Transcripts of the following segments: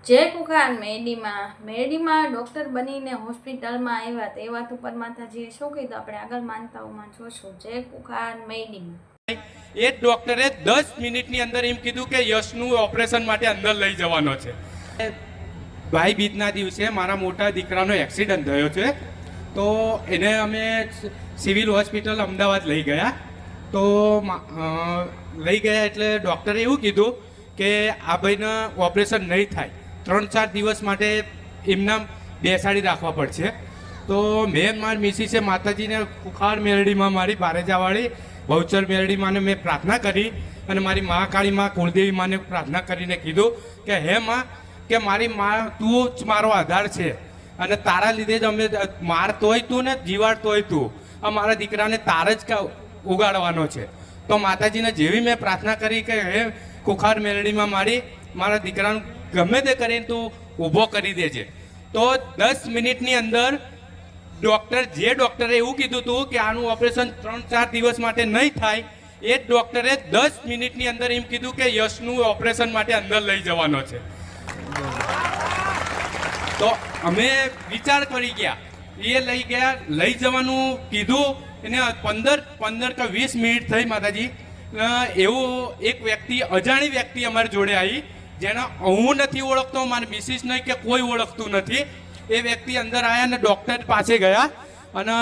જય કુખાર મેરડીમાં ડૉક્ટર બનીને હોસ્પિટલમાં આવ્યા તે વાત ઉપર માતાજીએ શું કીધું આપણે આગળ માનતાઓમાં જોશું. જય કુખાર મેરડીમાં એ ડોક્ટરે 10 મિનિટની અંદર એમ કીધું કે યશનું ઓપરેશન માટે અંદર લઈ જવાનો છે. ભાઈ બીજના દિવસે મારા મોટા દીકરાનો એક્સિડન્ટ થયો છે, તો એને અમે સિવિલ હોસ્પિટલ અમદાવાદ લઈ ગયા. તો લઈ ગયા એટલે ડૉક્ટરે એવું કીધું કે આ ભાઈને ઓપરેશન નહીં થાય, 3-4 દિવસ માટે એમના બેસાડી રાખવા પડશે. તો મેં મારી મિસિસે માતાજીને કુખાર મેરડીમાં મારી બારેજાવાળી બહુચર મેરડીમાંને મેં પ્રાર્થના કરી અને મારી મહાકાળી માં કુળદેવી માને પ્રાર્થના કરીને કીધું કે હે માં, કે મારી માં તું જ મારો આધાર છે અને તારા લીધે જ અમે મારતોય તું ને જીવાડતોય તું, અમારા દીકરાને તાર જ ઉગાડવાનો છે. તો માતાજીને જેવી મેં પ્રાર્થના કરી કે હે કુખાર મેરડીમાં મારા દીકરાનું ગમે તે કરીને તું ઊભો કરી દેજે. તો 10 મિનિટની અંદર જે ડૉક્ટરે એવું કીધું હતું કે આનું ઓપરેશન 3-4 દિવસ માટે નહીં થાય, એ જ ડૉક્ટરે 10 મિનિટની અંદર એમ કીધું કે યશનું ઓપરેશન માટે અંદર લઈ જવાનો છે. તો અમે વિચાર કરી ગયા, એ લઈ જવાનું કીધું એને 15 કે 20 મિનિટ થઈ માતાજી. એવું એક વ્યક્તિ, અજાણી વ્યક્તિ અમારી જોડે આવી, જેને હું નથી ઓળખતો, મારી મિસિસ નહીં કે કોઈ ઓળખતું નથી. એ વ્યક્તિ અંદર આવ્યા અને ડૉક્ટર પાસે ગયા અને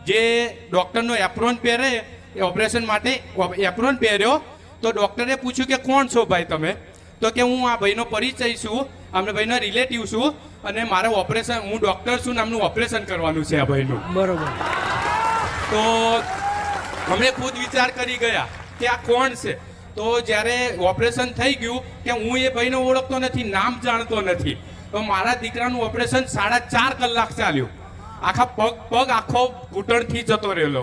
જે ડૉક્ટરનો એપ્રોન પહેરે એ ઓપરેશન માટે એપ્રોન પહેર્યો. તો ડૉક્ટરે પૂછ્યું કે કોણ છો ભાઈ તમે? તો કે હું આ ભાઈનો પરિચય છું, અમે ભાઈના રિલેટિવ છું અને મારે ઓપરેશન, હું ડૉક્ટર છું ને આમનું ઓપરેશન કરવાનું છે આ ભાઈનું. બરોબર. તો અમે ખુદ વિચાર કરી ગયા કે આ કોણ છે. તો જ્યારે ઓપરેશન થઈ ગયું કે હું એ ભાઈને ઓળખતો નથી, નામ જાણતો નથી. તો મારા દીકરાનું ઓપરેશન 4.5 કલાક ચાલ્યું. આખા પગ આખો ઘૂંટણથી જતો રહેલો.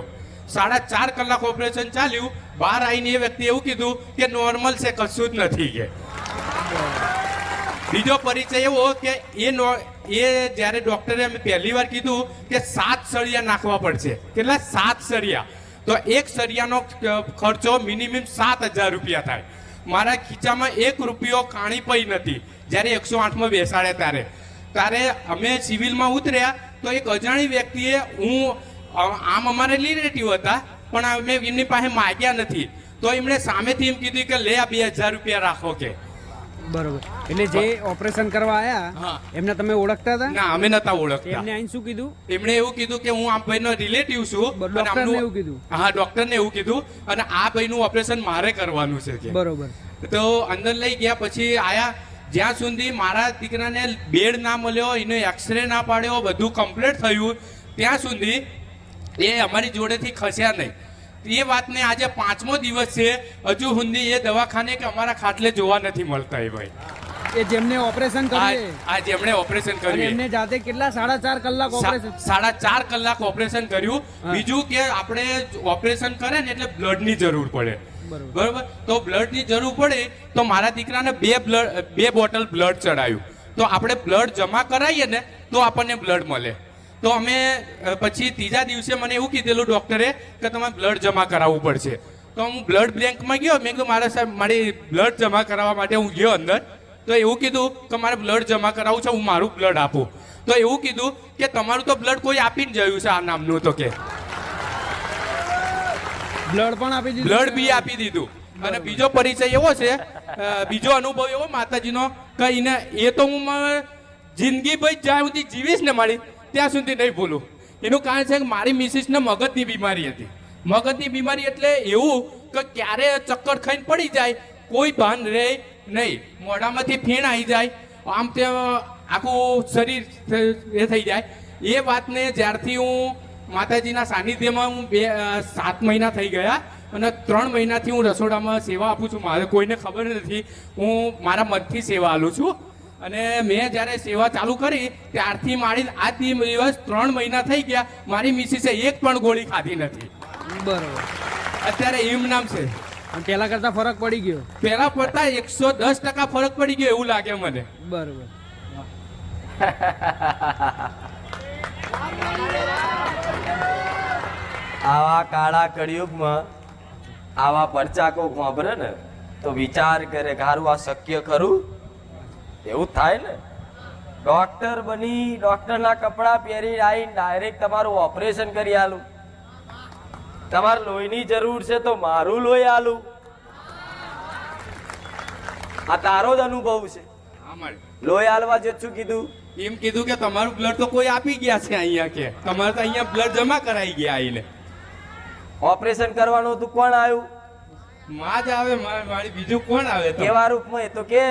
4.5 કલાક ઓપરેશન ચાલ્યું. બહાર આવીને એ વ્યક્તિ એવું કીધું કે નોર્મલ છે, કશું જ નથી કે. બીજો પરિચય એવો કે એ જ્યારે ડૉક્ટરે અમે પહેલી વાર કીધું કે 7 સળિયા નાખવા પડશે. કેટલા? 7 સળિયા. તો એક સળિયાનો ખર્ચો મિનિમમ 7,000 રૂપિયા થાય. મારા ખીચામાં 1 રૂપિયો કાણી પઈ નથી. જ્યારે 108માં બેસાડે ત્યારે અમે સિવિલમાં ઉતર્યા તો એક અજાણી વ્યક્તિએ, આમ અમારે રિલેટિવ હતા પણ અમે એમની પાસે માગ્યા નથી, તો એમણે સામેથી એમ કીધું કે લે આ 2,000 રૂપિયા રાખો કે. બરોબર. એટલે જે ઓપરેશન કરવા આયા એમને તમે ઓળખતા હતા? ના, અમે નતા ઓળખતા. એમને આઈને શું કીધું? એમણે એવું કીધું કે હું આ ભાઈનો રિલેટિવ છું. ડોક્ટરને એવું કીધું? હા, ડોક્ટરને એવું કીધું અને આ ભાઈનું ઓપરેશન મારે કરવાનું છે કે. બરોબર. તો અંદર લઈ ગયા. પછી આયા, જ્યાં સુધી મારા દીકરાને બેડ ના મળ્યો, એનો એક્સરે ના પાડ્યો, બધું કમ્પ્લીટ થયું, ત્યાં સુધી એ અમારી જોડેથી ખસ્યા નહીં. એ વાતને આજે 5મો દિવસ છે, હજુ સુધી એ દવાખાને કે અમારા ખાટલે જોવા નથી મળતા. એ ભાઈ એ જેમને ઓપરેશન કર્યું, આ જેમણે ઓપરેશન કર્યું, એમને જાતે કેટલા 4.5 કલાક ઓપરેશન? 4.5 કલાક ઓપરેશન કર્યું. બીજું કે આપણે ઓપરેશન કરે ને એટલે બ્લડની જરૂર પડે. બરોબર. તો બ્લડની જરૂર પડે તો મારા દીકરાને 2 બોટલ બ્લડ ચડાયું. તો આપણે બ્લડ જમા કરાવીએ ને તો આપણને બ્લડ મળે. તો અમે પછી 3જા દિવસે મને એવું કીધેલું ડૉક્ટરે કે તમારે બ્લડ જમા કરાવવું પડશે. તો હું બ્લડ બેંકમાં ગયો. મેં કીધું મારા સાહેબ, મારી બ્લડ જમા કરાવવા માટે હું ગયો અંદર. તો એવું કીધું કે મારે બ્લડ જમા કરાવવું છે, હું મારું બ્લડ આપું. તો એવું કીધું કે તમારું તો બ્લડ કોઈ આપીને જયું છે આ નામનું. તો કે બ્લડ પણ આપી દીધું? બ્લડ બી આપી દીધું. અને બીજો પરિચય એવો છે, બીજો અનુભવ એવો માતાજીનો કે એ તો હું જિંદગી ભાઈ જ્યાં સુધી જીવીશ ને મારી ત્યાં સુધી નહીં ભૂલું. એનું કારણ છે કે મારી મિસિસને મગજની બીમારી હતી. મગજની બીમારી એટલે એવું કે ક્યારે ચક્કર ખાઈને પડી જાય, કોઈ ભાન રહે નહીં, મોઢામાંથી ફીણ આવી જાય, આમ તે આખું શરીર એ થઈ જાય. એ વાતને જ્યારથી હું માતાજીના સાનિધ્યમાં, હું 7 મહિના થઈ ગયા અને 3 મહિનાથી હું રસોડામાં સેવા આપું છું. મારે કોઈને ખબર નથી, હું મારા મનથી સેવા આપું છું. અને મેં જ્યારે સેવા ચાલુ કરી ત્યારથી મારી આ દિવસ 3 મહિના થઈ ગયા, મારી મિસિસે એક પણ ગોળી ખાધી નથી. બરોબર. અત્યારે એમ નામ છે. પહેલા કરતા ફરક પડી ગયો? પહેલા કરતા 110% ફરક પડી ગયો એવું લાગે મને. બરોબર. આવા કાળા કળિયુગમાં આવા પરચાકો વાપરે ને તો વિચાર કરે કે હારું આ શક્ય ખરું? એવું થાય ને. ડોક્ટર બની ડોક્ટરના કપડાં પહેરી આવીને ડાયરેક્ટ તમારું ઓપરેશન કરી આલું. તમારે લોહીની જરૂર છે તો મારું લોહી આલું. આ તારો જ અનુભવ છે. અમારે લોહી આલવા જે શું કીધું? એમ કીધું કે તમારું બ્લડ તો કોઈ આપી ગયા છે અહીંયા, કે તમારે તો અહીંયા બ્લડ જમા કરાઈ ગયા આવીને. ઓપરેશન કરવાનું હતું, કોણ આવ્યું? માં જ આવે, મારી બીજું કોણ આવે? તો કેવા રૂપમાં? એ તો કે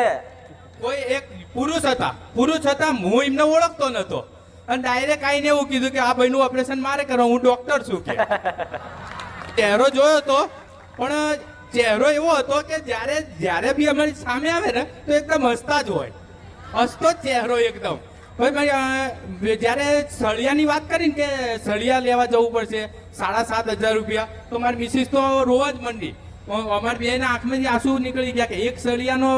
કોઈ એક પુરુષ હતા, હું એમને ઓળખતો નતો અને ડાયરેક્ટ આવીને એવું કીધું કે આ ભાઈનું ઓપરેશન મારે કરવા, હું ડોક્ટર છું કે. ચહેરો જોયો તો, પણ ચહેરો એવો હતો કે જ્યારે બી અમારી સામે આવે ને તો એકદમ હસતા જ હોય, હસતો જ ચહેરો એકદમ. ભાઈ જ્યારે સળિયાની વાત કરીને કે સળિયા લેવા જવું પડશે 7,500 રૂપિયા, તો મારી મિસિસ તો રોવા જ મંડી. અમારી બેના આંખમાંથી આંસુ નીકળી ગયા કે એક સળિયાનો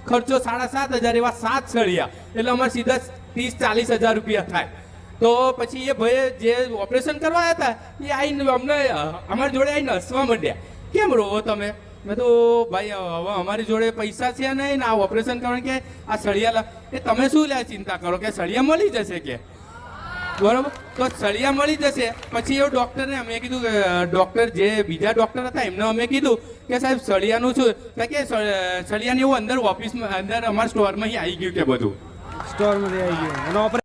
ખર્ચો 7,500, એવા 7 સળિયા એટલે અમારે સીધા 30-40 હજાર રૂપિયા થાય. તો પછી એ ભાઈ જે ઓપરેશન કરવા હતા એ આવીને અમને અમારી જોડે આવીને હસવા માંડ્યા. કેમ રોવો તમે? મેં તો ભાઈ હવે અમારી જોડે પૈસા છે નહીં ને આ ઓપરેશન કરવાનું, કે આ સળિયા એ તમે શું લે ચિંતા કરો, કે સળિયા મળી જશે કે. બરોબર, તો સળિયા મળી જશે. પછી એ ડૉક્ટરને અમે કીધું કે ડૉક્ટર જે બીજા ડૉક્ટર હતા એમને અમે કીધું કે સાહેબ સળિયાનું શું, કે સળિયાને એવું અંદર ઓફિસમાં અંદર અમારા સ્ટોરમાં આવી ગયું કે બધું સ્ટોરમાંથી આવી ગયો અને